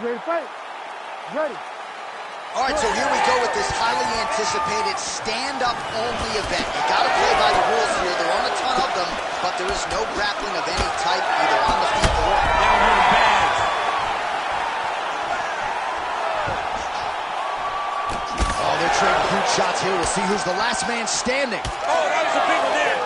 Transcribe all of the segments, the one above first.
Ready to fight? Ready. All right, so here we go with this highly anticipated stand-up only event. You got to play by the rules here. There aren't a ton of them, but there is no grappling of any type, either on the feet or down here in bags. Oh, they're trading boot shots here. We'll see who's the last man standing. Oh, that was a big one there.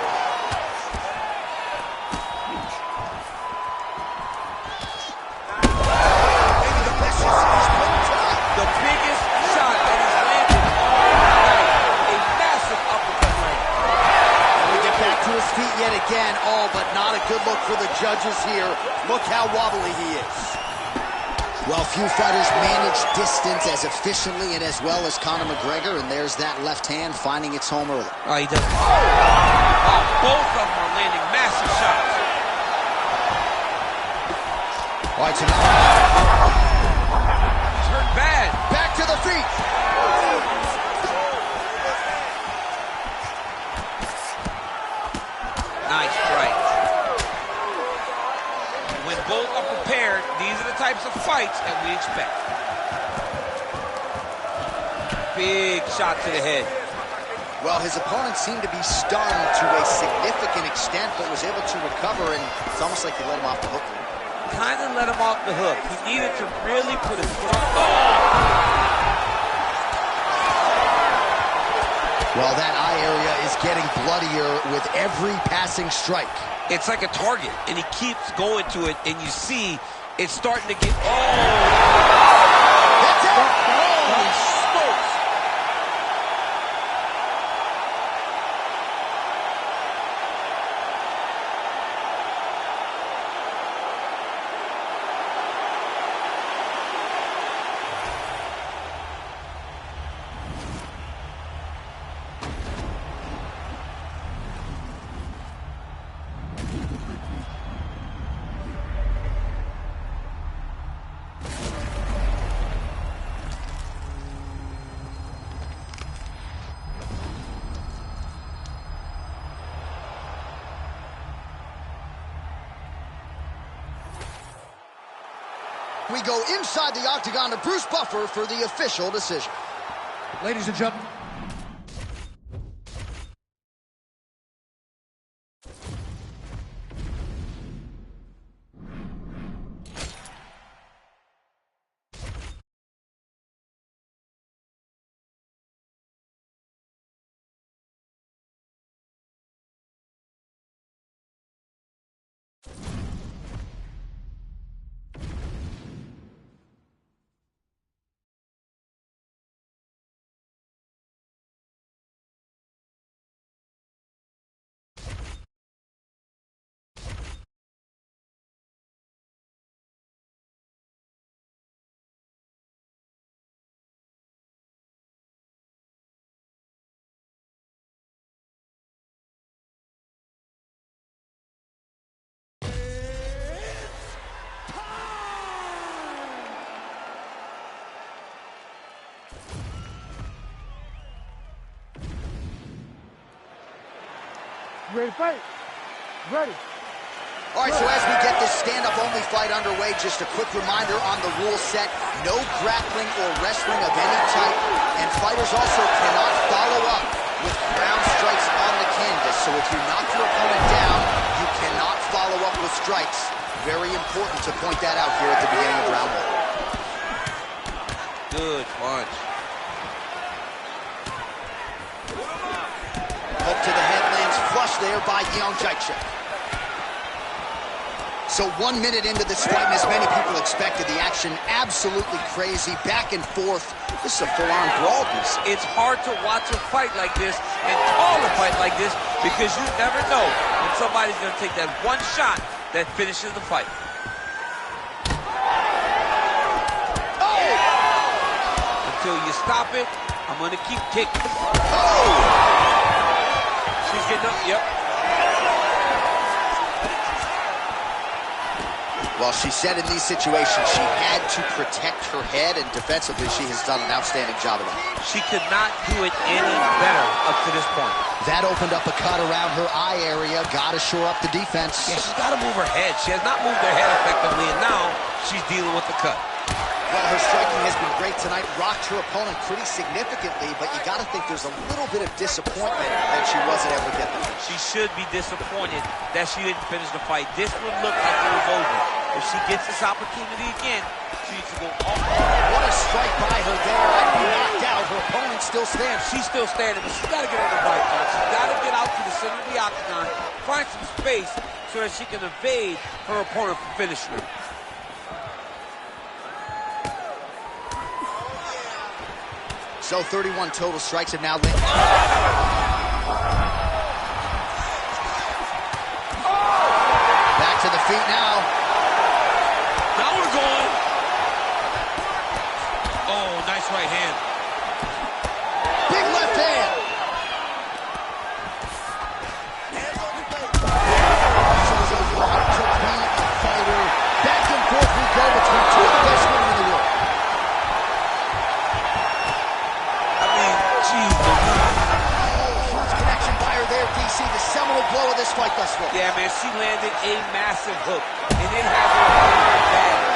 The biggest shot that he's landed all night. A massive uppercut land. We get back to his feet yet again. Oh, but not a good look for the judges here. Look how wobbly he is. Well, few fighters manage distance as efficiently and as well as Conor McGregor, and there's that left hand finding its home early. Oh, he does. Oh, both of them are landing massive shots. All right, so now He's hurt bad. back to the feet. Nice strike. When both are prepared, these are the types of fights that we expect. Big shot to the head. Well, his opponent seemed to be stunned to a significant extent, but was able to recover, and it's almost like he let him off the hook. Kind of let him off the hook. He needed to really put his foot on. Oh! Well, that eye area is getting bloodier with every passing strike. It's like a target, and he keeps going to it, and you see it's starting to get. Oh! That's it! Holy smokes! We go inside the octagon to Bruce Buffer for the official decision. Ladies and gentlemen. Ready to fight? Ready. All right, so as we get this stand-up only fight underway, just a quick reminder on the rule set: no grappling or wrestling of any type, and fighters also cannot follow up with ground strikes on the canvas. So if you knock your opponent down, you cannot follow up with strikes. Very important to point that out here at the beginning of round one. Good punch. Hook to the head lands flush there by Jędrzejczyk. So 1 minute into this fight, and as many people expected, the action absolutely crazy, back and forth. This is a full-on brawl. It's hard to watch a fight like this and call a fight like this because you never know when somebody's going to take that one shot that finishes the fight. Oh! Until you stop it, I'm going to keep kicking. Oh! She's getting up, yep. Well, she said in these situations she had to protect her head, and defensively she has done an outstanding job of that. She could not do it any better up to this point. That opened up a cut around her eye area. Got to shore up the defense. Yeah, she's got to move her head. She has not moved her head effectively, and now she's dealing with the cut. Well, her striking has been great tonight. Rocked her opponent pretty significantly, but you got to think there's a little bit of disappointment that she wasn't able to get them. She should be disappointed that she didn't finish the fight. This would look like it was over. If she gets this opportunity again, she needs to go all out. What a strike by her there. I'd be knocked out. Her opponent still stands. She's still standing, but she's got to get on the right side. She's got to get out to the center of the octagon, find some space so that she can evade her opponent from finishing her. So 31 total strikes have now linked. Back to the feet now. Now we're going. Oh, nice right hand. Big left hand. Shows us what to be a fighter. Back and forth we go between two of the best women in the world. Huge connection by her there, DC. The seminal blow of this fight thus far. Yeah, man, she landed a massive hook, and it has her bad.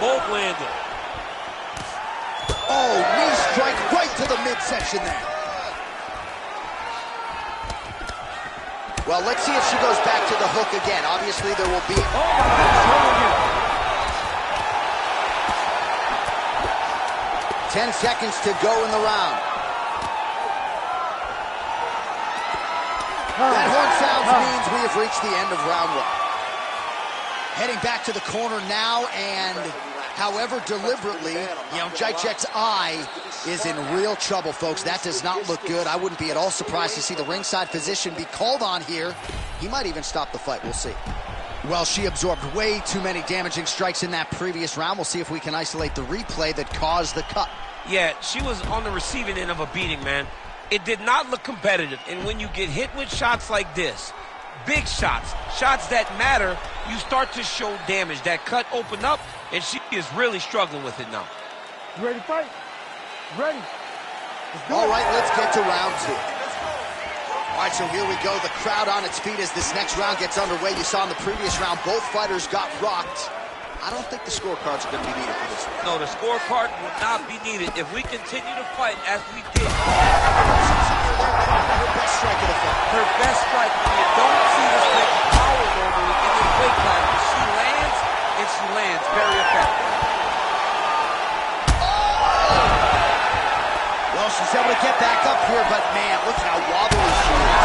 Both landed. Oh, knee strike right to the midsection there. Well, let's see if she goes back to the hook again. Obviously, there will be... 10 seconds to go in the round. That horn sounds means we have reached the end of round one. Heading back to the corner now, and however deliberately, Jacek's eye is in real trouble, folks. That does not look good. I wouldn't be at all surprised to see the ringside physician be called on here. He might even stop the fight. We'll see. Well, she absorbed way too many damaging strikes in that previous round. We'll see if we can isolate the replay that caused the cut. Yeah, she was on the receiving end of a beating, man. It did not look competitive, and when you get hit with shots like this, big shots, shots that matter, you start to show damage. That cut opened up, and she is really struggling with it now. You ready to fight? Ready. All right, let's get to round two. All right, so here we go. The crowd on its feet as this next round gets underway. You saw in the previous round, both fighters got rocked. I don't think the scorecards are going to be needed for this one. No, the scorecard will not be needed if we continue to fight as we did. Her best strike of the fight. Her best strike. You don't see this type of power normally in this weight class. She lands, and she lands very effective. Well, she's able to get back up here, but man, look how wobbly she is.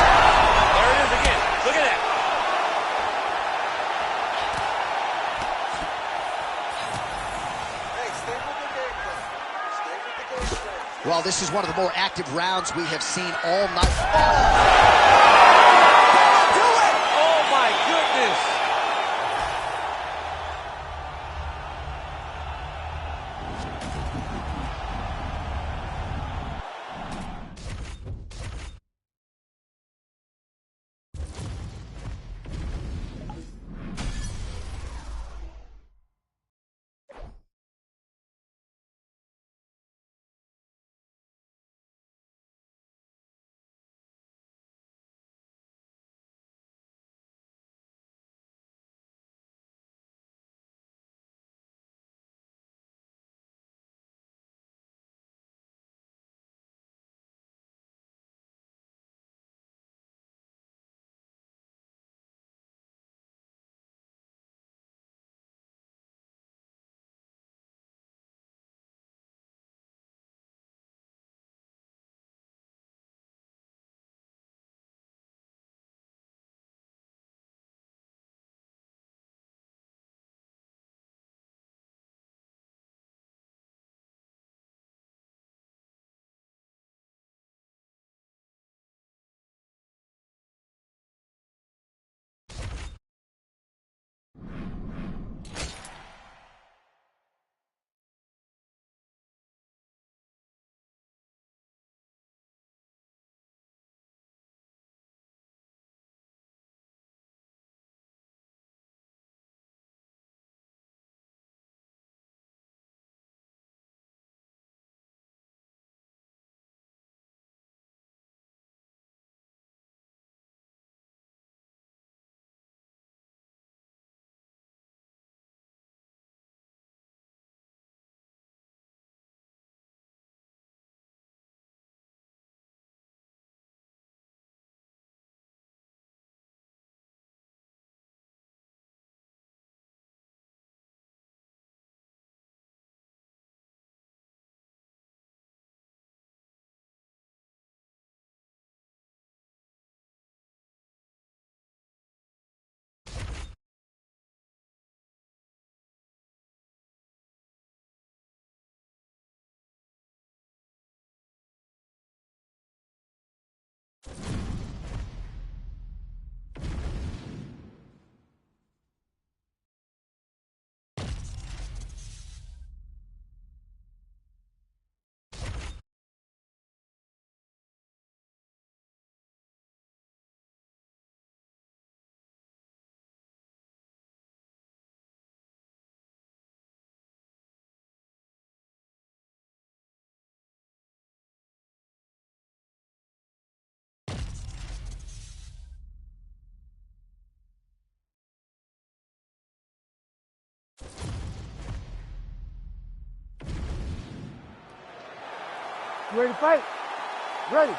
There it is again. Look at that. Well, this is one of the more active rounds we have seen all night. You ready to fight? Ready.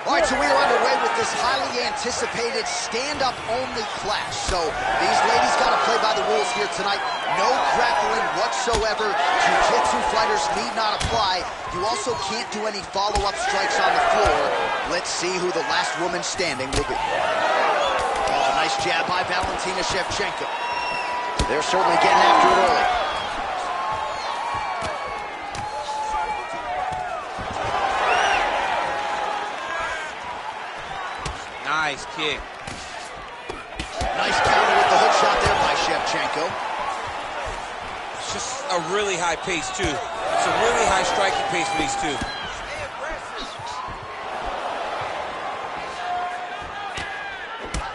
All right, so we are underway with this highly anticipated stand-up only clash. So these ladies got to play by the rules here tonight. No grappling whatsoever. Jiu-jitsu fighters need not apply. You also can't do any follow-up strikes on the floor. Let's see who the last woman standing will be. Oh, nice jab by Valentina Shevchenko. They're certainly getting after it early. Nice kick. Nice counter with the hook shot there by Shevchenko. It's just a really high pace, too. It's a really high striking pace for these two.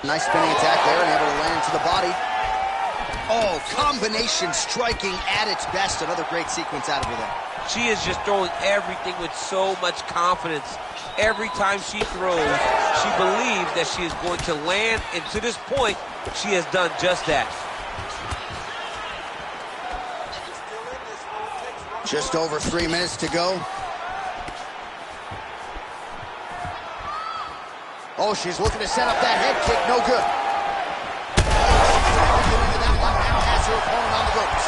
Nice spinning attack there and able to land into the body. Oh, combination striking at its best. Another great sequence out of her there. She is just throwing everything with so much confidence. Every time she throws, she believes that she is going to land, and to this point, she has done just that. Just over 3 minutes to go. Oh, she's looking to set up that head kick. No good. That one now has her opponent on the ropes.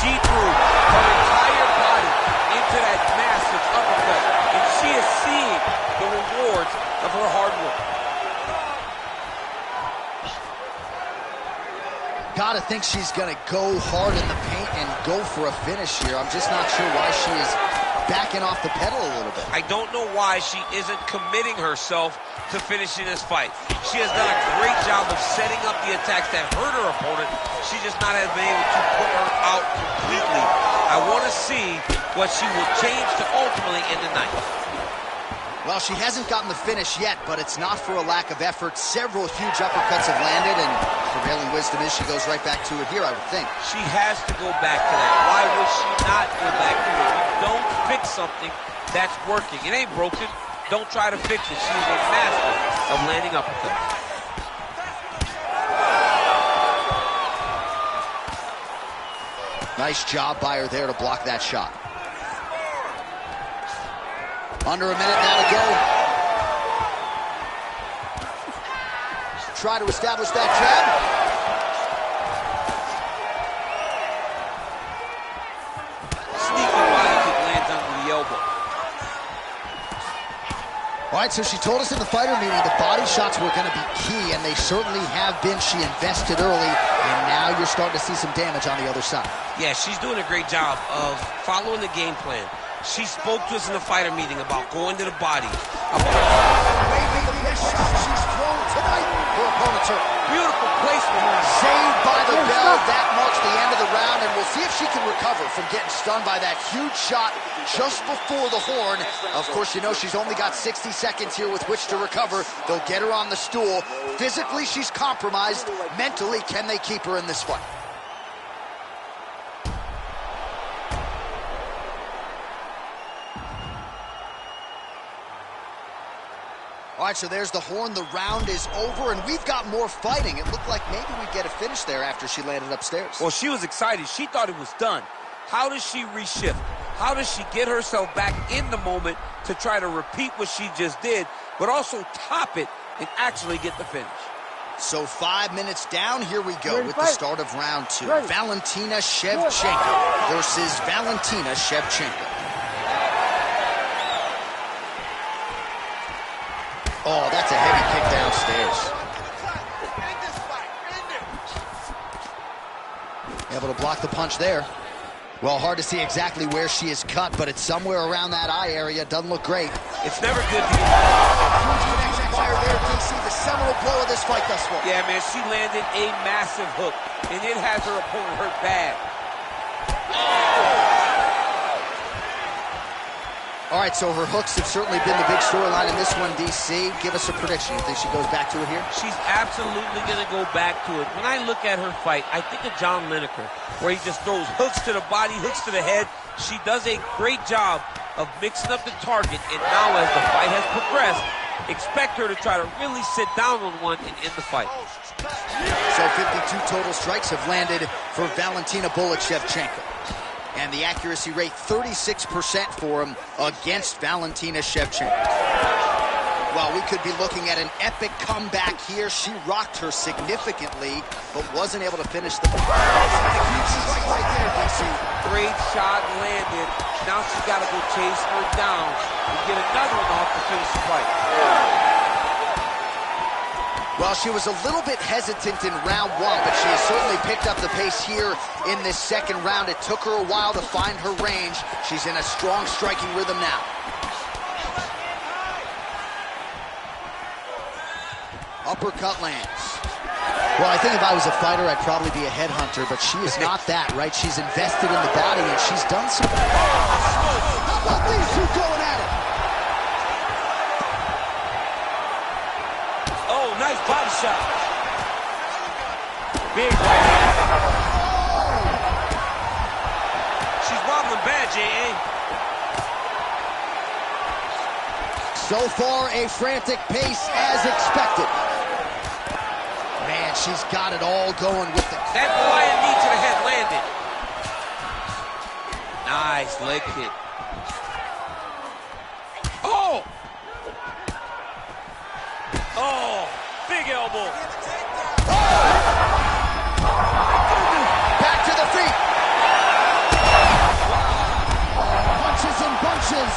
She threw her entire body into that massive uppercut, and she is seeing the rewards of her hard work. Gotta think she's gonna go hard in the paint and go for a finish here. I'm just not sure why she is backing off the pedal a little bit. I don't know why she isn't committing herself to finishing this fight. She has done a great job of setting up the attacks that hurt her opponent. She just not has been able to put her out completely. I want to see what she will change to ultimately end the night. Well, she hasn't gotten the finish yet, but it's not for a lack of effort. Several huge uppercuts have landed, and prevailing wisdom is she goes right back to it here, I would think. She has to go back to that. Why would she not go back to it? You don't fix something that's working. It ain't broken. Don't try to fix it. She's a master of landing uppercuts. Nice job by her there to block that shot. Under a minute now to go. Try to establish that jab. Sneaky body kick lands under the elbow. All right, so she told us in the fighter meeting the body shots were going to be key, and they certainly have been. She invested early, and now you're starting to see some damage on the other side. Yeah, she's doing a great job of following the game plan. She spoke to us in the fighter meeting about going to the body. Maybe the best shot she's thrown tonight. Her opponent's hurt. Beautiful placement. Saved by the bell. That marks the end of the round, and we'll see if she can recover from getting stunned by that huge shot just before the horn. Of course, you know she's only got 60 seconds here with which to recover. They'll get her on the stool. Physically, she's compromised. Mentally, can they keep her in this fight? All right, so there's the horn. The round is over, and we've got more fighting. It looked like maybe we'd get a finish there after she landed upstairs. Well, she was excited. She thought it was done. How does she reshift? How does she get herself back in the moment to try to repeat what she just did, but also top it and actually get the finish? So 5 minutes down, here we go with the start of round two. Ready. Valentina Shevchenko versus Valentina Shevchenko. Oh, that's a heavy kick downstairs. Able to block the punch there. Well, hard to see exactly where she is cut, but it's somewhere around that eye area. Doesn't look great. It's never good to Huge connection fire there, DC. The seminal blow of this fight thus far. Yeah, man, she landed a massive hook, and it has her opponent hurt bad. All right, so her hooks have certainly been the big storyline in this one, DC. Give us a prediction. You think she goes back to it here? She's absolutely going to go back to it. When I look at her fight, I think of John Lineker, where he just throws hooks to the body, hooks to the head. She does a great job of mixing up the target, and now as the fight has progressed, expect her to try to really sit down on one and end the fight. So 52 total strikes have landed for Valentina Shevchenko. And the accuracy rate, 36% for him against Valentina Shevchenko. Well, we could be looking at an epic comeback here. She rocked her significantly, but wasn't able to finish the fight. Right there, DC. Great shot landed. Now she's got to go chase her down and get another one off to finish the fight. Well, she was a little bit hesitant in round one, but she has certainly picked up the pace here in this second round. It took her a while to find her range. She's in a strong striking rhythm now. Uppercut lands. Well, I think if I was a fighter, I'd probably be a headhunter, but she is not that, right? She's invested in the body, and she's done some... How about these two going at it? Oh, nice body shot. Big right hand. She's wobbling bad, J.A. So far, a frantic pace as expected. Man, she's got it all going with it. That flying knee to the head landed. Nice leg kick. Oh! Oh, big elbow. Oh! Back to the feet. Punches and bunches.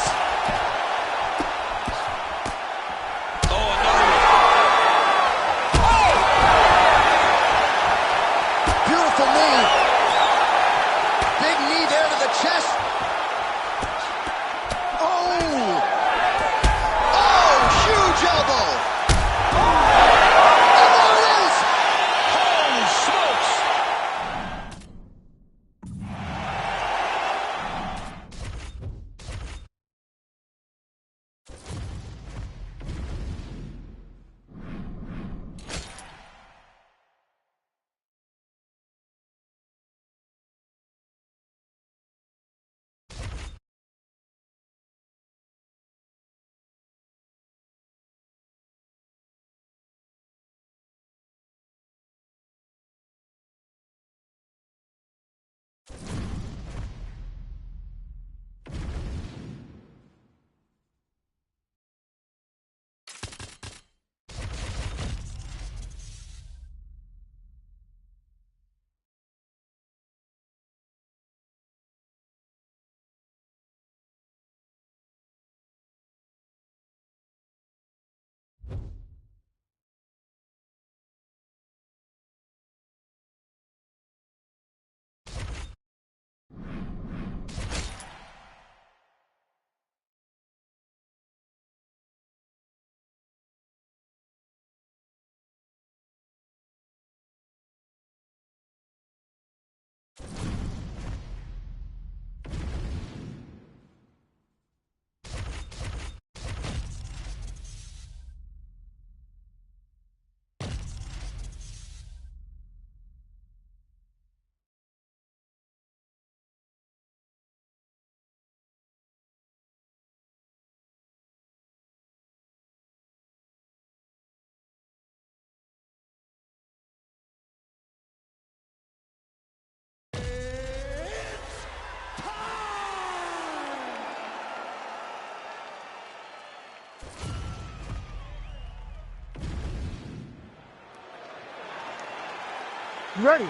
Ready.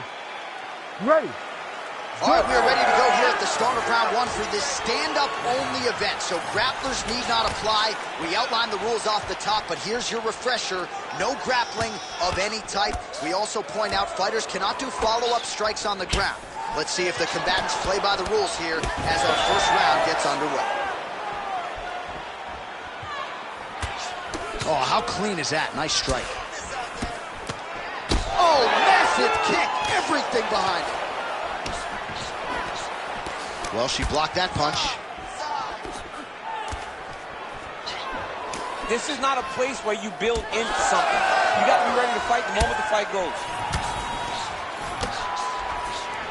Ready. All right, we are ready to go here at the start of round one for this stand-up only event. So grapplers need not apply. We outlined the rules off the top, but here's your refresher. No grappling of any type. We also point out fighters cannot do follow-up strikes on the ground. Let's see if the combatants play by the rules here as our first round gets underway. Oh, how clean is that? Nice strike. Oh, massive kick. Everything behind it. Well, she blocked that punch. This is not a place where you build into something. You got to be ready to fight the moment the fight goes.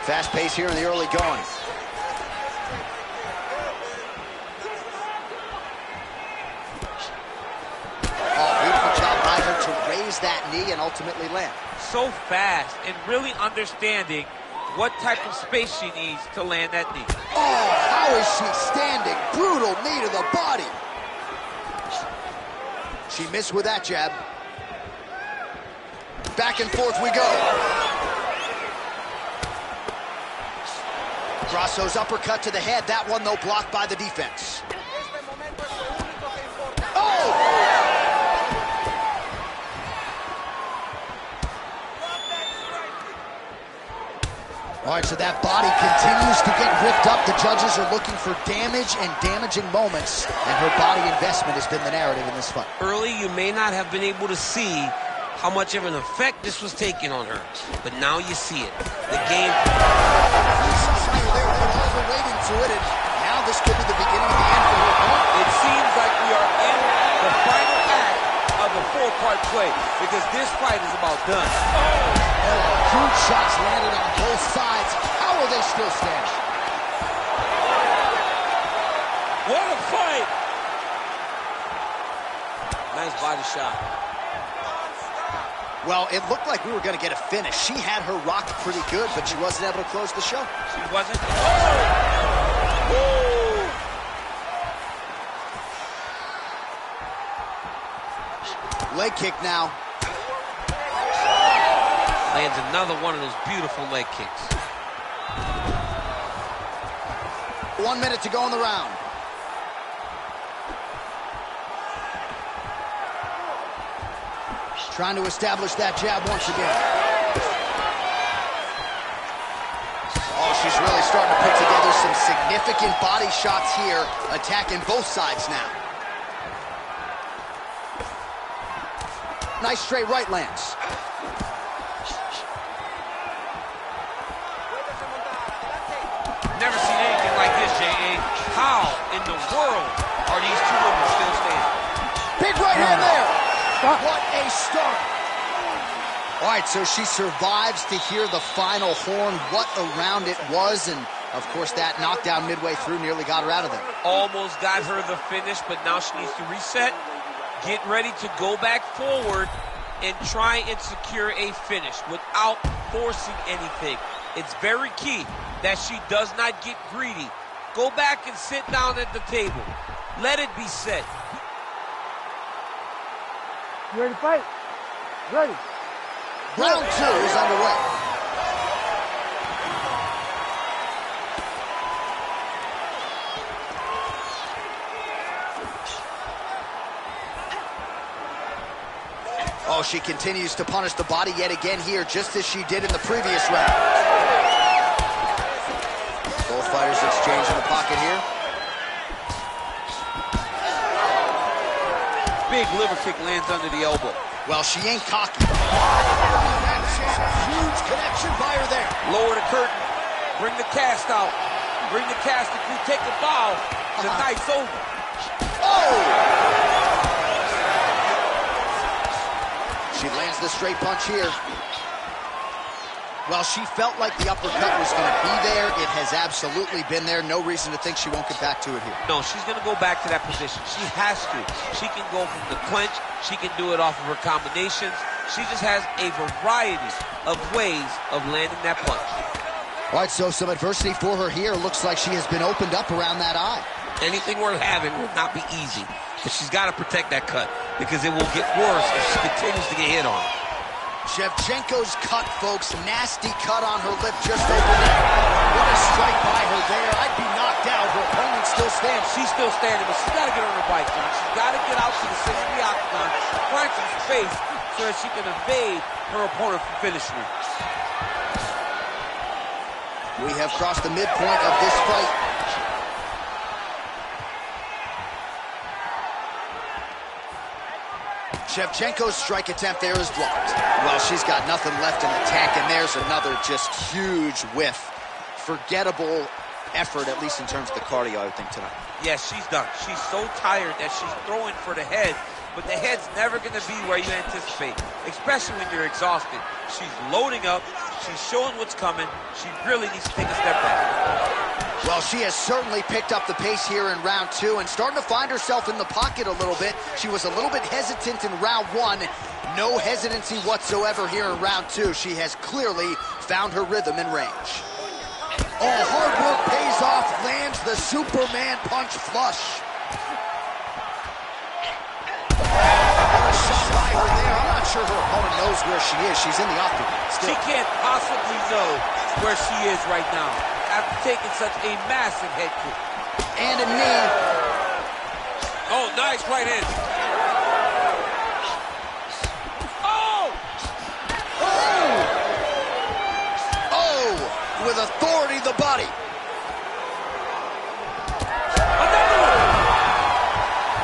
Fast pace here in the early going. Oh, beautiful job by her to raise that knee and ultimately land. So fast and really understanding what type of space she needs to land that knee. Oh, how is she standing? Brutal knee to the body. She missed with that jab. Back and forth we go. Grasso's uppercut to the head. That one, though, blocked by the defense. Oh! All right, so that body continues to get ripped up. The judges are looking for damage and damaging moments, and her body investment has been the narrative in this fight. Early, you may not have been able to see how much of an effect this was taking on her, but now you see it. The game... They're relating to it, and now this could be the beginning of the end for her opponent. It seems like we are in the final act of a four-part play, because this fight is about done. Huge shots landed on both sides. How are they still standing? What a fight! Nice body shot. Well, it looked like we were going to get a finish. She had her rocked pretty good, but she wasn't able to close the show. She wasn't? Oh! Leg kick now. Lands another one of those beautiful leg kicks. 1 minute to go in the round. Trying to establish that jab once again. Oh, she's really starting to put together some significant body shots here, attacking both sides now. Nice straight right lands. Never seen anything like this, J.A. How in the world are these two women still standing? Big right hand there. What a start. All right, so she survives to hear the final horn. What a round it was, and of course that knockdown midway through nearly got her out of there. Almost got her the finish, but now she needs to reset, get ready to go back forward, and try and secure a finish without forcing anything. It's very key that she does not get greedy. Go back and sit down at the table. Let it be set. You ready to fight? Ready. Round 2 is underway. Oh, she continues to punish the body yet again here, just as she did in the previous round. Both fighters exchange in the pocket here. Big liver kick lands under the elbow. Well, she ain't cocky. Huge connection by her there. Lower the curtain. Bring the cast out. Bring the cast. If you take the foul, the night's over. Oh! She lands the straight punch here. Well, she felt like the uppercut was going to be there. It has absolutely been there. No reason to think she won't get back to it here. No, she's going to go back to that position. She has to. She can go from the clinch. She can do it off of her combinations. She just has a variety of ways of landing that punch. All right, so some adversity for her here. Looks like she has been opened up around that eye. Anything worth having will not be easy. But she's got to protect that cut because it will get worse if she continues to get hit on. Shevchenko's cut, folks. Nasty cut on her lip just over there. What a strike by her there. I'd be knocked out. Her opponent still stands. She's still standing, but she's got to get on her bike, John. She's got to get out to the center of the octagon, find some space so that she can evade her opponent from finishing her. We have crossed the midpoint of this fight. Shevchenko's strike attempt there is blocked. Well, she's got nothing left in the tank, and there's another just huge whiff. Forgettable effort, at least in terms of the cardio, I would think, tonight. Yes, she's done. She's so tired that she's throwing for the head, but the head's never going to be where you anticipate, especially when you're exhausted. She's loading up. She's showing what's coming. She really needs to take a step back. Well, she has certainly picked up the pace here in round 2 and starting to find herself in the pocket a little bit. She was a little bit hesitant in round 1. No hesitancy whatsoever here in round 2. She has clearly found her rhythm and range. Oh, hard work pays off, lands the Superman punch flush. What a shot by her there. I'm not sure her opponent knows where she is. She's in the octagon still. She can't possibly know where she is right now after taking such a massive head kick. And a knee. Oh, nice right hand. Oh! Oh! Oh! With authority, the body. Another one!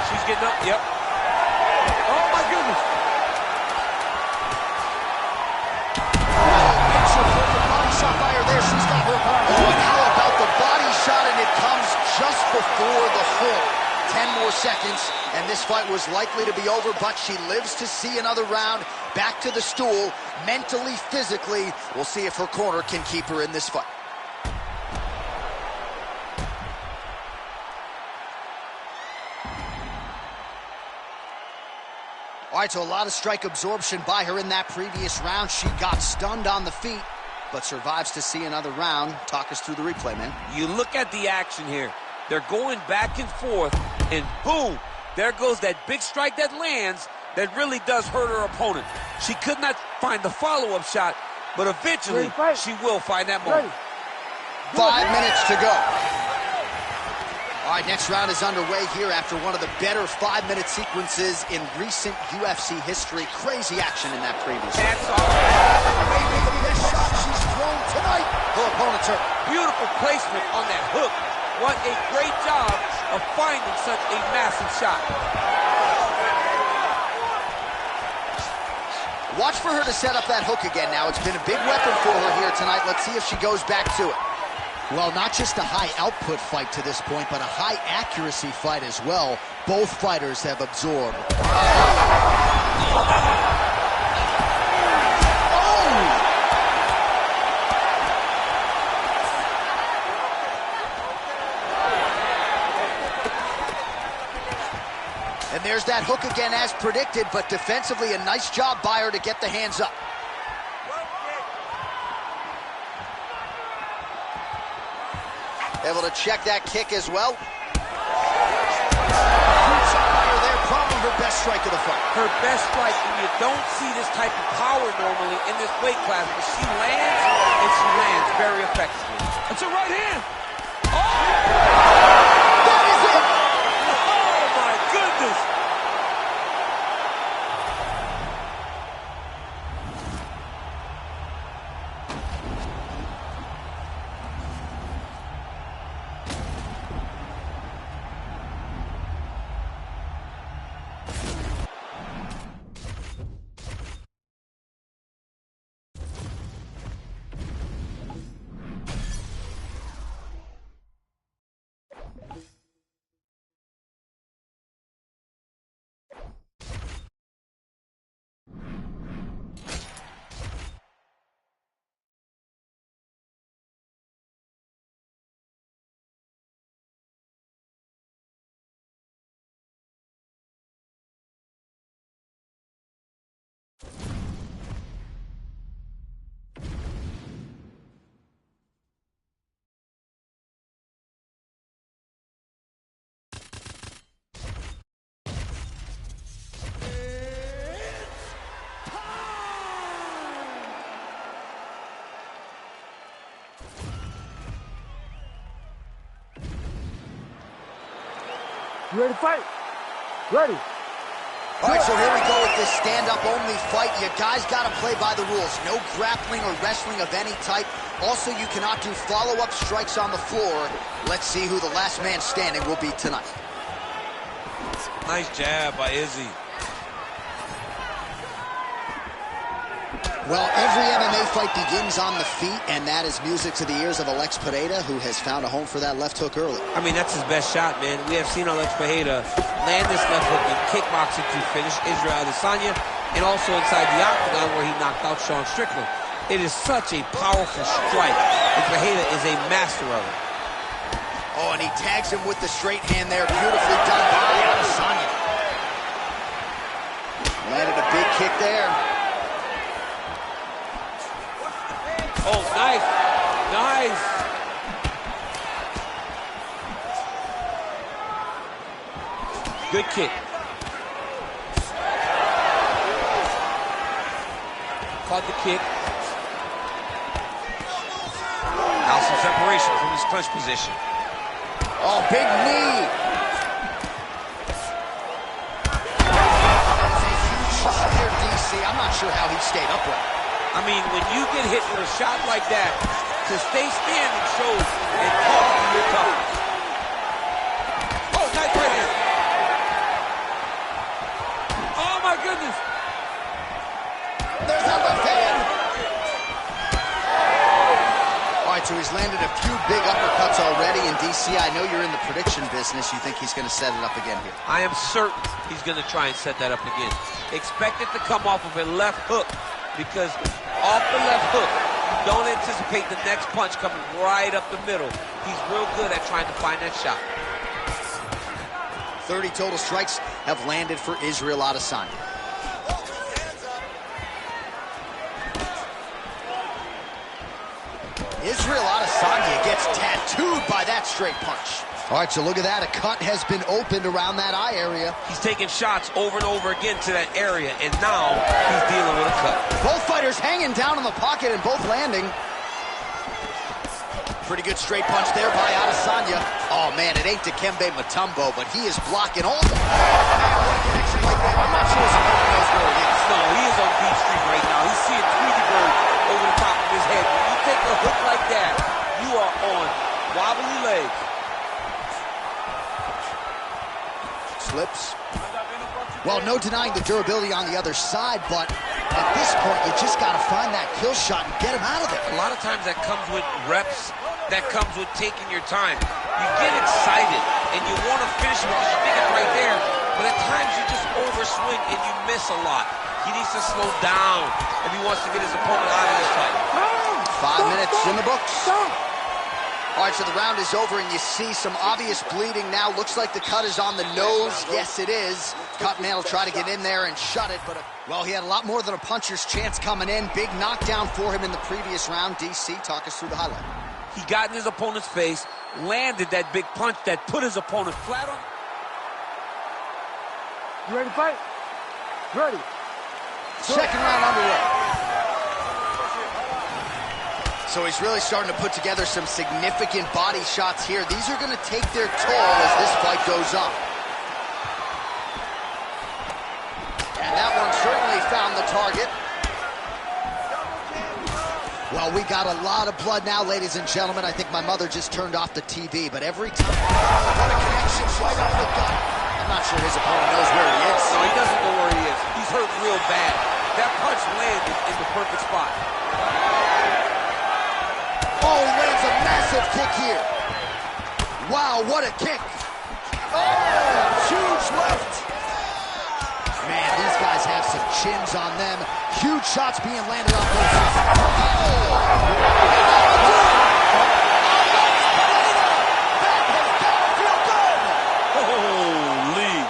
She's getting up, yep. Oh, my goodness. Shot by her there. She's got her. Oh, and how about the body shot? And it comes just before the hold. 10 more seconds, and this fight was likely to be over, but she lives to see another round. Back to the stool, mentally, physically. We'll see if her corner can keep her in this fight. All right, so a lot of strike absorption by her in that previous round. She got stunned on the feet, but survives to see another round. Talk us through the replay, man. You look at the action here. They're going back and forth, and boom, there goes that big strike that lands that really does hurt her opponent. She could not find the follow-up shot, but eventually she will find that moment. 5 minutes to go. All right, next round is underway here after one of the better 5-minute sequences in recent UFC history. Crazy action in that previous round. That's all. Maybe the best shot she's thrown tonight. Her opponent's hurt. Beautiful placement on that hook. What a great job of finding such a massive shot. Watch for her to set up that hook again now. It's been a big weapon for her here tonight. Let's see if she goes back to it. Well, not just a high-output fight to this point, but a high-accuracy fight as well. Both fighters have absorbed. And there's that hook again as predicted, but defensively a nice job by her to get the hands up. Able to check that kick as well. Good shot by her there, probably her best strike of the fight. Her best strike, and you don't see this type of power normally in this weight class, but she lands, and she lands very effectively. It's a right hand. Oh! That is it! Oh, my goodness! You ready to fight? Ready. All right, so here we go with this stand-up only fight. You guys got to play by the rules. No grappling or wrestling of any type. Also, you cannot do follow-up strikes on the floor. Let's see who the last man standing will be tonight. Nice jab by Izzy. Well, every MMA fight begins on the feet, and that is music to the ears of Alex Pereira, who has found a home for that left hook early. I mean, that's his best shot, man. We have seen Alex Pereira land this left hook in kickboxing to finish Israel Adesanya, and also inside the octagon where he knocked out Sean Strickland. It is such a powerful strike, and Pereira is a master of it. Oh, and he tags him with the straight hand there. Beautifully done by Adesanya. Landed a big kick there. Oh, nice. Nice. Good kick. Caught the kick. Now some separation from his clinch position. Oh, big knee. That's a huge shot here, DC. I'm not sure how he stayed upright. I mean, when you get hit with a shot like that, to stay standing shows and talks to your toughness. Oh, nice right hand. Oh, my goodness. There's that left hand. All right, so he's landed a few big uppercuts already. And DC, I know you're in the prediction business. You think he's going to set it up again here? I am certain he's going to try and set that up again. Expect it to come off of a left hook, because off the left hook, you don't anticipate the next punch coming right up the middle. He's real good at trying to find that shot. 30 total strikes have landed for Israel Adesanya. Israel Adesanya gets tattooed by that straight punch. All right, so look at that. A cut has been opened around that eye area. He's taking shots over and over again to that area, and now he's dealing with a cut. Both fighters hanging down in the pocket and both landing. Pretty good straight punch there by Adesanya. Oh, man, it ain't Dikembe Mutombo, but he is blocking all the... Man, what a connection like that. I'm not sure his opponent knows where he is. No, he is on deep street right now. He's seeing Tweety Bird over the top of his head. When you take a hook like that, you are on wobbly legs. Slips. Well, no denying the durability on the other side, but at this point, you just got to find that kill shot and get him out of there. A lot of times that comes with reps. That comes with taking your time. You get excited, and you want to finish it because you think it's right there, but at times you just overswing and you miss a lot. He needs to slow down if he wants to get his opponent out of this fight. 5 minutes in the books. All right, so the round is over, and you see some obvious bleeding now. Looks like the cut is on the nose. Yes, it is. Cutman will try to get in there and shut it, but, well, he had a lot more than a puncher's chance coming in. Big knockdown for him in the previous round. DC, talk us through the highlight. He got in his opponent's face, landed that big punch that put his opponent flat on. You ready to fight? Ready. Second round underway. So he's really starting to put together some significant body shots here. These are going to take their toll as this fight goes on. And that one certainly found the target. Well, we got a lot of blood now, ladies and gentlemen. I think my mother just turned off the TV, but every time... What a connection right off the gut. I'm not sure his opponent knows where he is. No, he doesn't know where he is. He's hurt real bad. That punch landed in the perfect spot. Oh, he lands a massive kick here. Wow, what a kick. Oh, huge left. Man, these guys have some chins on them. Huge shots being landed on both sides. Holy.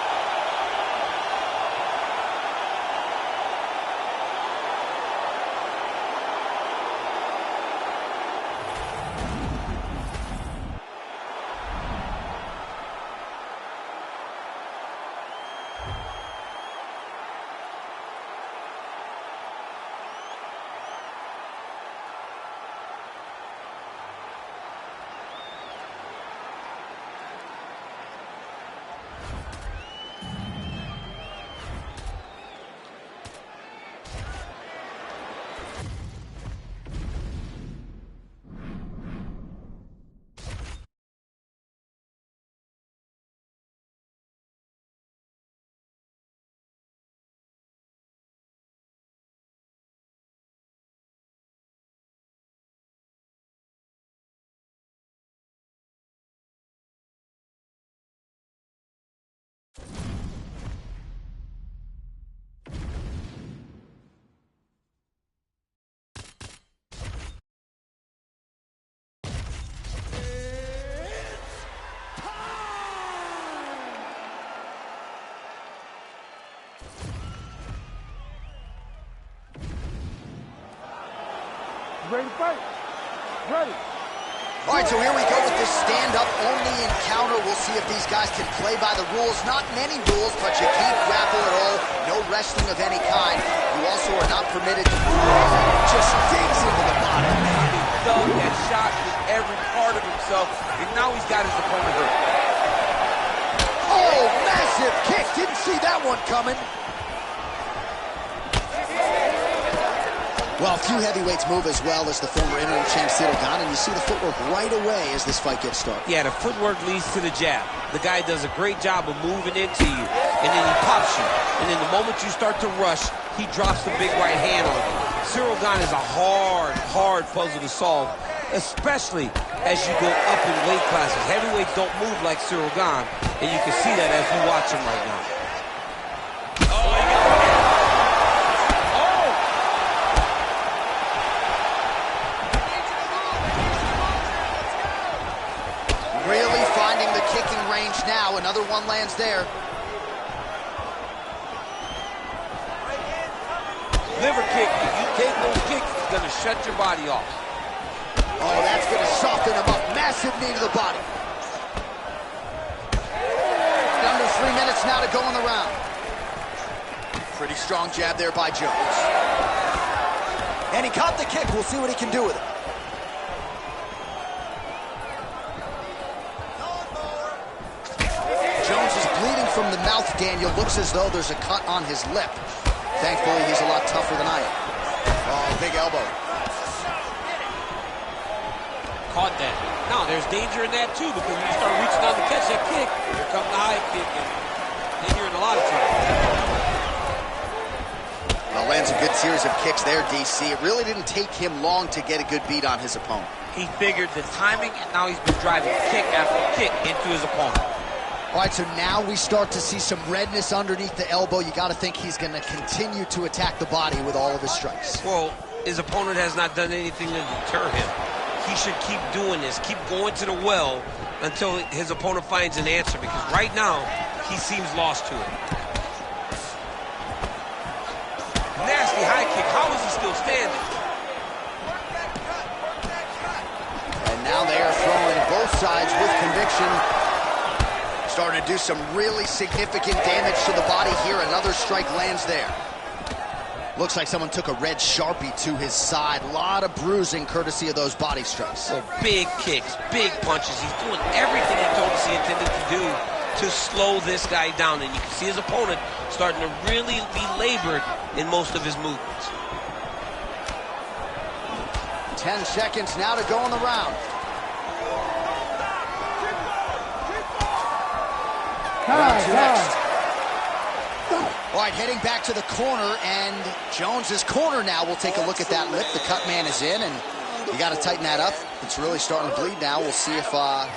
Ready to fight? Ready. All right, so here we go with this stand-up only encounter. We'll see if these guys can play by the rules. Not many rules, but you can't grapple at all. No wrestling of any kind. You also are not permitted to move. Just digs into the body. He dug that shot with every part of himself, and now he's got his opponent hurt. Oh, massive kick. Didn't see that one coming. Well, a few heavyweights move as well as the former interim champ Cyril Gane, and you see the footwork right away as this fight gets started. Yeah, the footwork leads to the jab. The guy does a great job of moving into you, and then he pops you. And then the moment you start to rush, he drops the big right hand on you. Cyril Gane is a hard puzzle to solve, especially as you go up in weight classes. Heavyweights don't move like Cyril Gane, and you can see that as you watch him right now. Really finding the kicking range now. Another one lands there. Liver kick, if you take those kicks, it's going to shut your body off. Oh, that's going to soften him up. Massive knee to the body. Under 3 minutes now to go in the round. Pretty strong jab there by Jones. And he caught the kick. We'll see what he can do with it. Jones is bleeding from the mouth, Daniel. Looks as though there's a cut on his lip. Thankfully, he's a lot tougher than I am. Oh, big elbow. Caught that. Now, there's danger in that, too, because when you start reaching out to catch that kick, here comes the high kick, and then you're in a lot of trouble. Well, lands a good series of kicks there, DC. It really didn't take him long to get a good beat on his opponent. He figured the timing, and now he's been driving kick after kick into his opponent. All right, so now we start to see some redness underneath the elbow. You got to think he's going to continue to attack the body with all of his strikes. Well, his opponent has not done anything to deter him. He should keep doing this, keep going to the well until his opponent finds an answer, because right now, he seems lost to it. Nasty high kick. How is he still standing? And now they are throwing both sides with conviction. Starting to do some really significant damage to the body here. Another strike lands there. Looks like someone took a red Sharpie to his side. A lot of bruising courtesy of those body strikes. So big kicks, big punches. He's doing everything he told us he intended to do to slow this guy down. And you can see his opponent starting to really be labored in most of his movements. 10 seconds now to go in the round. Next. All right, heading back to the corner, and Jones's corner now. We'll take a look at that lip. The cut man is in, and you got to tighten that up. It's really starting to bleed now. We'll see if all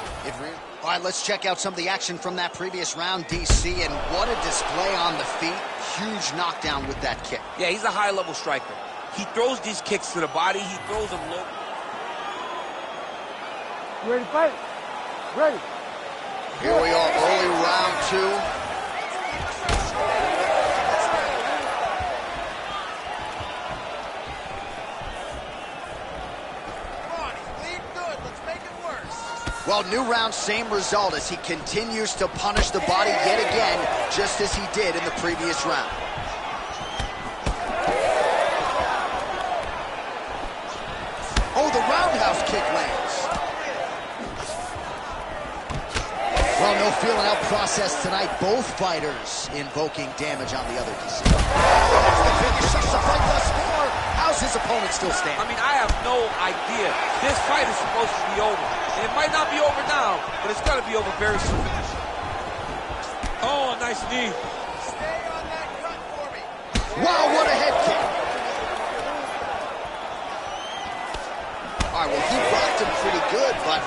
right, let's check out some of the action from that previous round, DC, and what a display on the feet. Huge knockdown with that kick. Yeah, he's a high-level striker. He throws these kicks to the body. He throws them low. You ready to fight? Ready. Here we are, early round 2. Well, new round, same result as he continues to punish the body yet again, just as he did in the previous round. Oh, the roundhouse kick lands. Well, no feeling out process tonight. Both fighters invoking damage on the other DC. That's the finish of the fight thus far. How's his opponent still standing? I mean, I have no idea. This fight is supposed to be over. And it might not be over now, but it's going to be over very soon. Oh, a nice knee. Stay on that cut for me. Wow, what a head kick. All right, well, he rocked him pretty good, but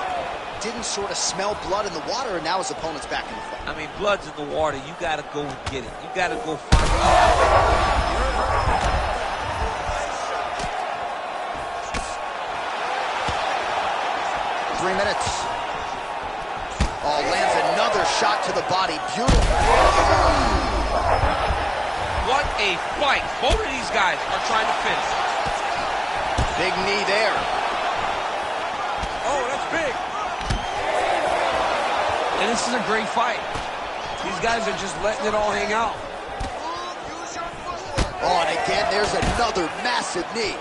didn't sort of smell blood in the water, and now his opponent's back in the fight. I mean, blood's in the water. You got to go get it. You got to go find it. 3 minutes. Oh, lands another shot to the body. Beautiful. What a fight. Both of these guys are trying to finish. Big knee there. Oh, that's big. And this is a great fight. These guys are just letting it all hang out. Oh, and again, there's another massive knee.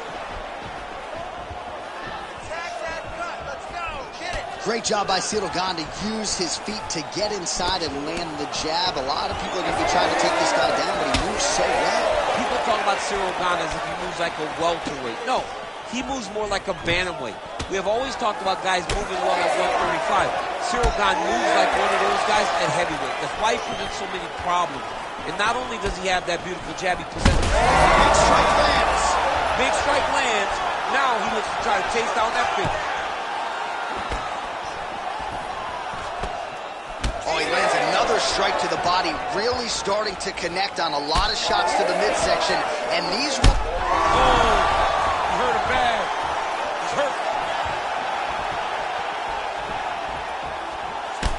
Great job by Ciryl Gane to use his feet to get inside and land the jab. A lot of people are going to be trying to take this guy down, but he moves so well. People talk about Ciryl Gane as if he moves like a welterweight. No, he moves more like a bantamweight. We have always talked about guys moving well at 135. Ciryl Gane moves like one of those guys at heavyweight. That's why he presents so many problems. And not only does he have that beautiful jab, he presents Big strike lands. Big strike lands. Now he looks to try to chase down that finish. Oh, he lands another strike to the body, really starting to connect on a lot of shots to the midsection. And these... Oh, he hurt him bad. He's hurt.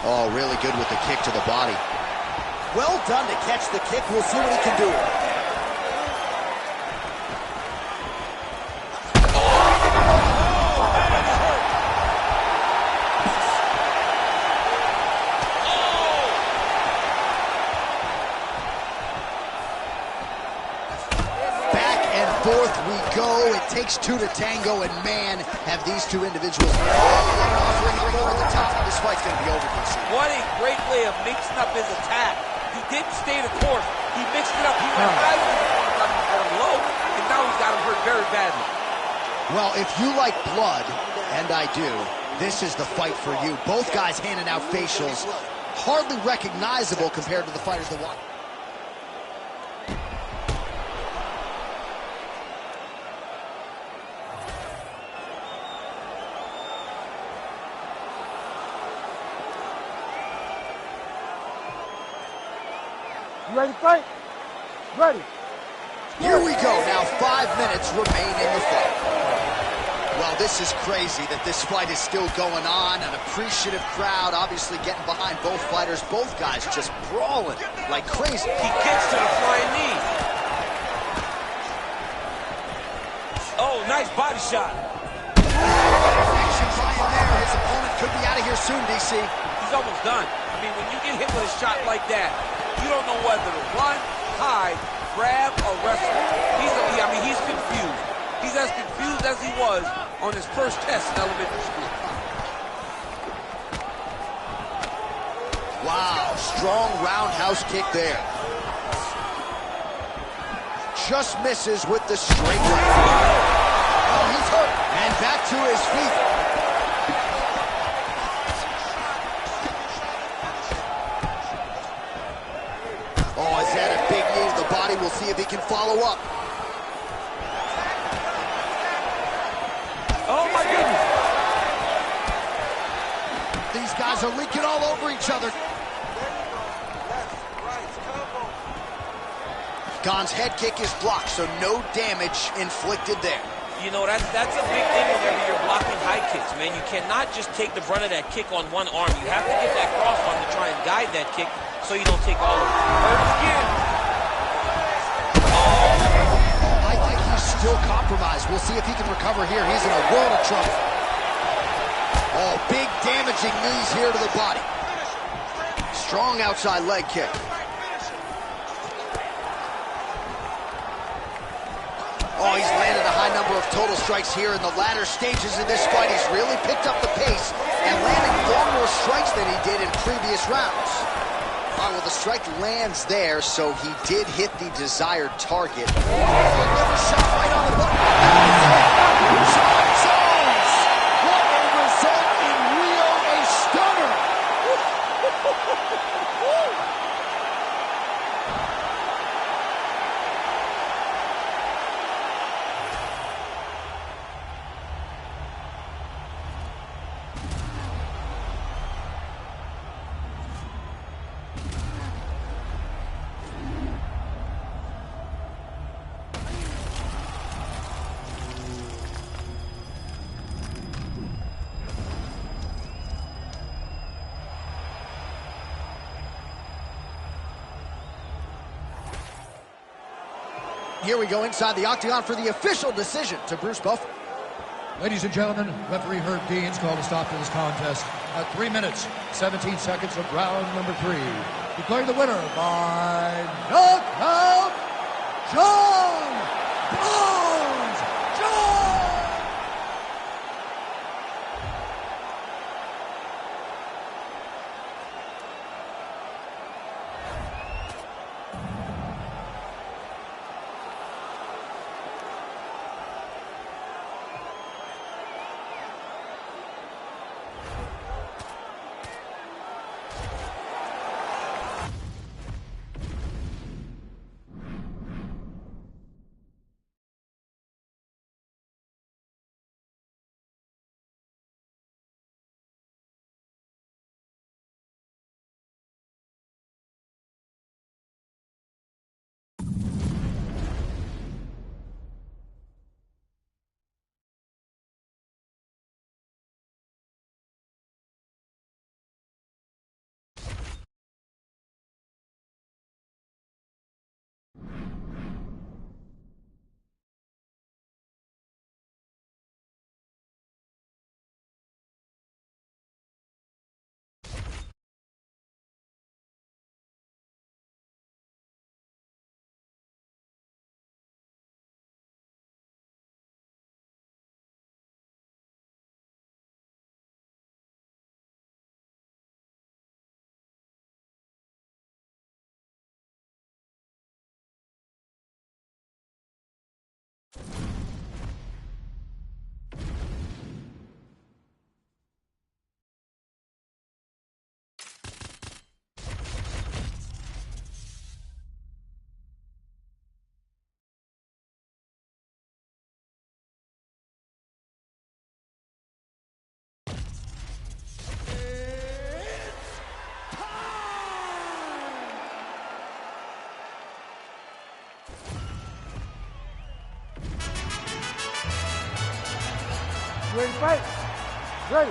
Oh, really good with the kick to the body. Well done to catch the kick. We'll see what he can do. Back and forth we go. It takes two to tango, and man, have these two individuals offering over the top. This fight's going to be over, DC. What a great way of mixing up his attack. He didn't stay the course. He mixed it up. He went high with the got him going low, and now he's got him hurt very badly. Well, if you like blood, and I do, this is the fight for you. Both guys handing out facials, hardly recognizable compared to the fighters that watch. You ready to fight? Ready. Here we go. Now 5 minutes remain in the fight. Well, this is crazy that this fight is still going on. An appreciative crowd obviously getting behind both fighters. Both guys just brawling like crazy. He gets to the flying knee. Oh, nice body shot. Action by him there. His opponent could be out of here soon, DC. He's almost done. I mean, when you get hit with a shot like that, you don't know whether to run, hide, grab, or wrestle. He's confused. He's as confused as he was on his first test in elementary school. Wow, strong roundhouse kick there. Just misses with the straight right. Oh, he's hurt. And back to his feet. Oh, is that a big knee to the body? We'll see if he can follow up. Oh, my goodness. These guys are leaking all over each other. Gane's head kick is blocked, so no damage inflicted there. You know, that's a big thing whenever you're blocking high kicks, man. You cannot just take the brunt of that kick on one arm. You have to get that cross arm to try and guide that kick so you don't take all of it. Hurt again. I think he's still compromised. We'll see if he can recover here. He's in a world of trouble. Oh, big damaging knees here to the body. Strong outside leg kick. Oh, he's landed a high number of total strikes here in the latter stages of this fight. He's really picked up the pace and landing far more strikes than he did in previous rounds. Well, the strike lands there, so he did hit the desired target. Another shot right on the button. John Jones! What a result in Rio, a stunner! Here we go inside the octagon for the official decision to Bruce Buffer. Ladies and gentlemen, referee Herb Dean's called a stop to this contest at 3 minutes, 17 seconds of round number 3. Declaring the winner by knockout, John Bones John! You ready to fight? Ready.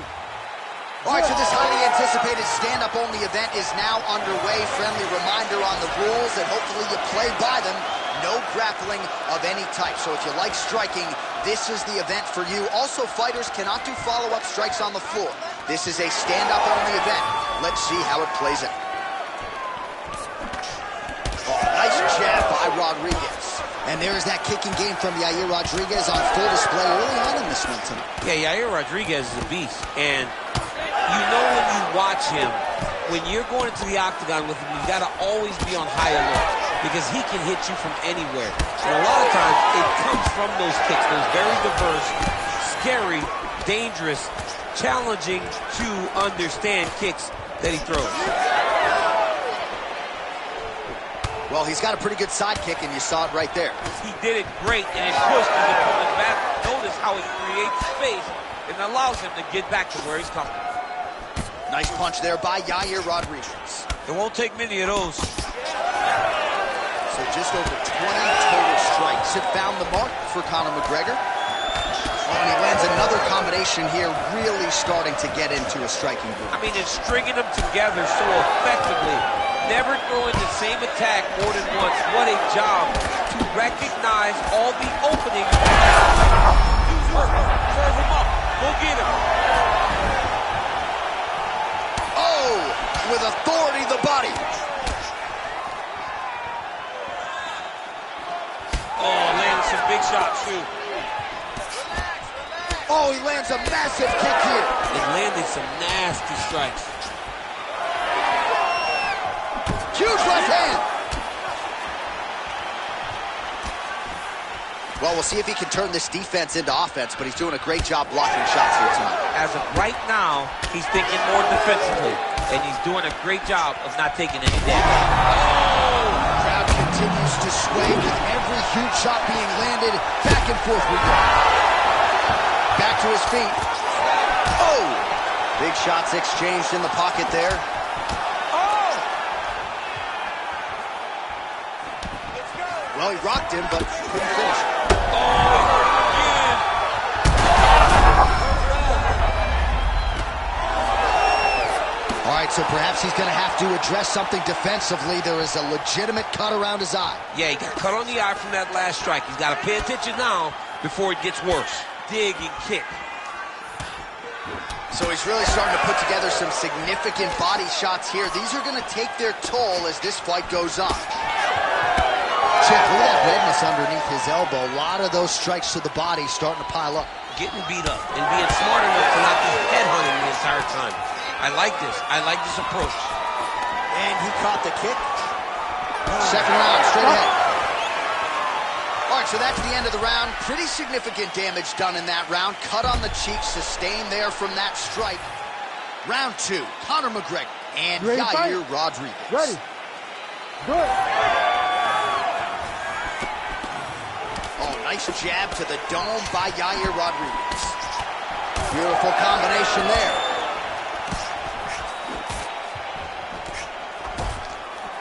All right, so this highly anticipated stand-up only event is now underway. Friendly reminder on the rules, and hopefully you play by them. No grappling of any type. So if you like striking, this is the event for you. Also, fighters cannot do follow-up strikes on the floor. This is a stand-up only event. Let's see how it plays out. Oh, nice jab by Rodriguez. And there's that kicking game from Yair Rodriguez on full display early on in this one tonight. Yeah, Yair Rodriguez is a beast. And you know when you watch him, when you're going into the octagon with him, you got to always be on high alert because he can hit you from anywhere. And a lot of times, it comes from those kicks, those very diverse, scary, dangerous, challenging to understand kicks that he throws. Well, he's got a pretty good sidekick, and you saw it right there. He did it great, and it pushed his opponent back. Notice how it creates space and allows him to get back to where he's coming. Nice punch there by Yair Rodriguez. It won't take many of those. So just over 20 total strikes have found the mark for Conor McGregor. Oh, and he lands another combination here, really starting to get into a striking groove. I mean, it's stringing them together so effectively. Never throwing the same attack more than once. What a job to recognize all the openings. Use work. Serve him up. Go get him. Oh, with authority, the body. Oh, landing some big shots, too. Oh, he lands a massive kick here. And landing some nasty strikes. Huge left hand. Well, we'll see if he can turn this defense into offense, but he's doing a great job blocking shots here tonight. As of right now, he's thinking more defensively, and he's doing a great job of not taking any damage. Oh! Crowd continues to sway with every huge shot being landed. Back and forth we go. Back to his feet. Oh! Big shots exchanged in the pocket there. Well, he rocked him, but couldn't finish. All right, so perhaps he's going to have to address something defensively. There is a legitimate cut around his eye. Yeah, he got cut on the eye from that last strike. He's got to pay attention now before it gets worse. dig and kick. So he's really starting to put together some significant body shots here. These are going to take their toll as this fight goes on. Check, look at that redness underneath his elbow. A lot of those strikes to the body starting to pile up. Getting beat up and being smart enough to not be headhunting the entire time. I like this. I like this approach. And he caught the kick. Second round, straight ahead. All right, so that's the end of the round. Pretty significant damage done in that round. Cut on the cheek, sustained there from that strike. Round 2, Conor McGregor and Yair Rodriguez. Ready. Good. Oh, nice jab to the dome by Yair Rodriguez. Beautiful combination there.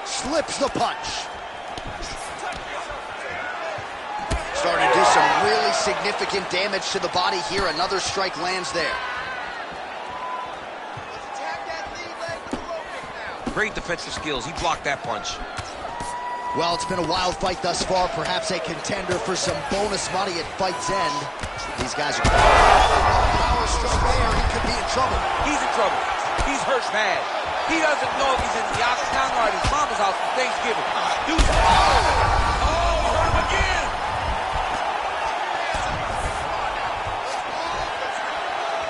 Slips the punch. Starting to do some really significant damage to the body here. Another strike lands there. Great defensive skills. He blocked that punch. Well, it's been a wild fight thus far. Perhaps a contender for some bonus money at fight's end. These guys are... Power stroke there. He could be in trouble. He's in trouble. He's hurt bad. He doesn't know if he's in the octagon or at his mama's house for Thanksgiving. Dude, hurt him again.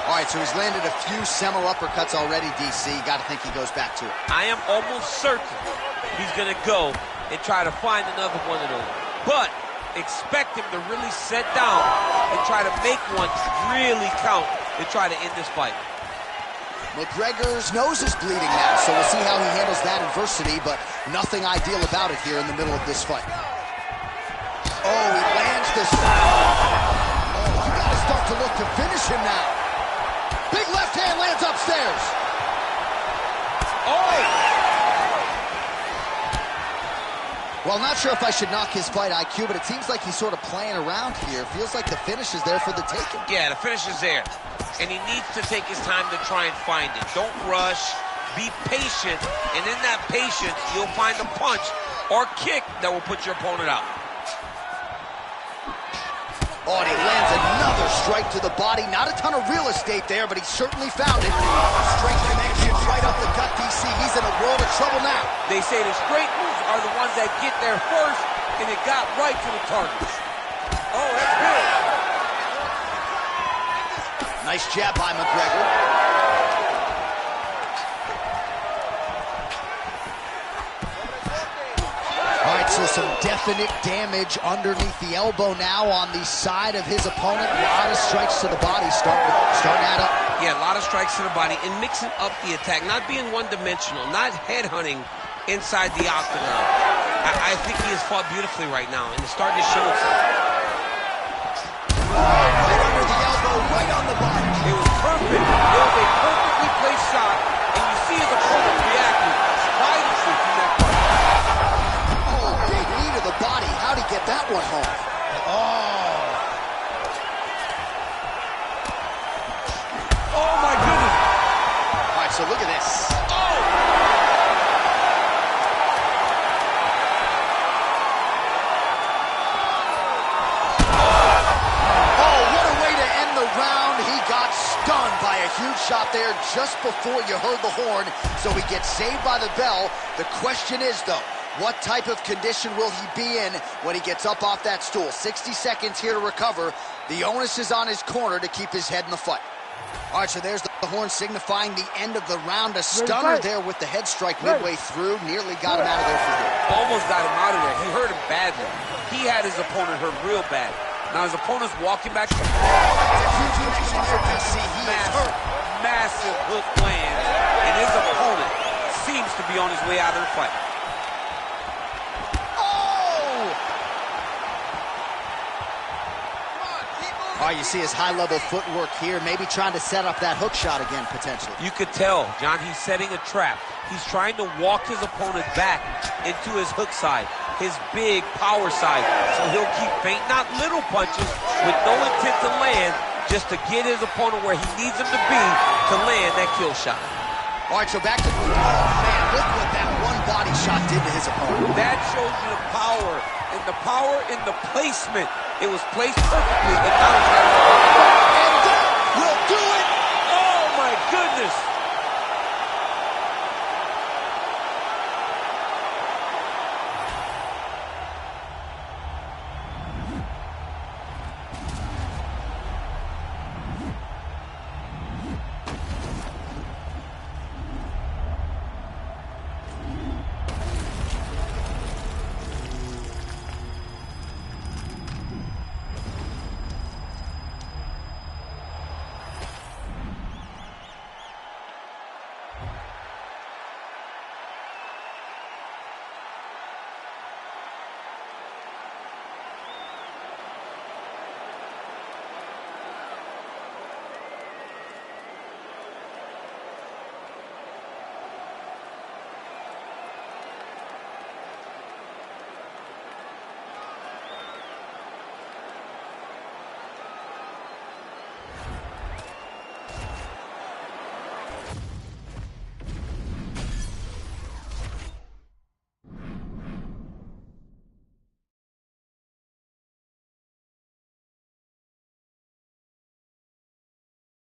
All right, so he's landed a few seminal uppercuts already, DC. Got to think he goes back to it. I am almost certain he's going to go and try to find another one of those. But expect him to really set down and try to make one really count to try to end this fight. McGregor's nose is bleeding now, so we'll see how he handles that adversity, but nothing ideal about it here in the middle of this fight. Oh, he lands this. Oh, you got to start to look to finish him now. Big left hand lands upstairs. Oh! Well, not sure if I should knock his fight IQ, but it seems like he's sort of playing around here. Feels like the finish is there for the taking. Yeah, the finish is there. And he needs to take his time to try and find it. Don't rush. Be patient. And in that patience, you'll find a punch or kick that will put your opponent out. Oh, and he lands another strike to the body. Not a ton of real estate there, but he certainly found it. Straight connection right up the gut, DC. He's in a world of trouble now. They say the straight moves are the ones that get there first, and it got right to the target. Oh, that's good. Nice jab by McGregor. All right, so some definite damage underneath the elbow now on the side of his opponent. A lot of strikes to the body starting to add up. Yeah, a lot of strikes to the body and mixing up the attack, not being one-dimensional, not headhunting inside the octagon. I think he has fought beautifully right now, and it's starting to show itself. Right under the elbow, right on the body. It was perfect. It was a perfectly placed shot, and you see his opponent reacting violently from that punch. Oh, big knee to the body. How'd he get that one home? Oh, my goodness. All right, so look at this. Stunned by a huge shot there just before you heard the horn, so he gets saved by the bell. The question is, though, what type of condition will he be in when he gets up off that stool? 60 seconds here to recover. The onus is on his corner to keep his head in the fight. All right, so there's the horn signifying the end of the round. A stunner there with the head strike midway through. Nearly got him out of there for good. Almost got him out of there. He hurt him badly. He had his opponent hurt real bad. Now his opponent's walking back. Massive hook lands, and his opponent seems to be on his way out of the fight. All right, you see his high-level footwork here, maybe trying to set up that hook shot again, potentially. You could tell, John, he's setting a trap. He's trying to walk his opponent back into his hook side, his big power side. So he'll keep feinting out little punches with no intent to land, just to get his opponent where he needs him to be to land that kill shot. All right, so back to... Oh, man, look what that one body body shot did to his opponent. That shows you the power, and the power in the placement. It was placed perfectly, and now he's got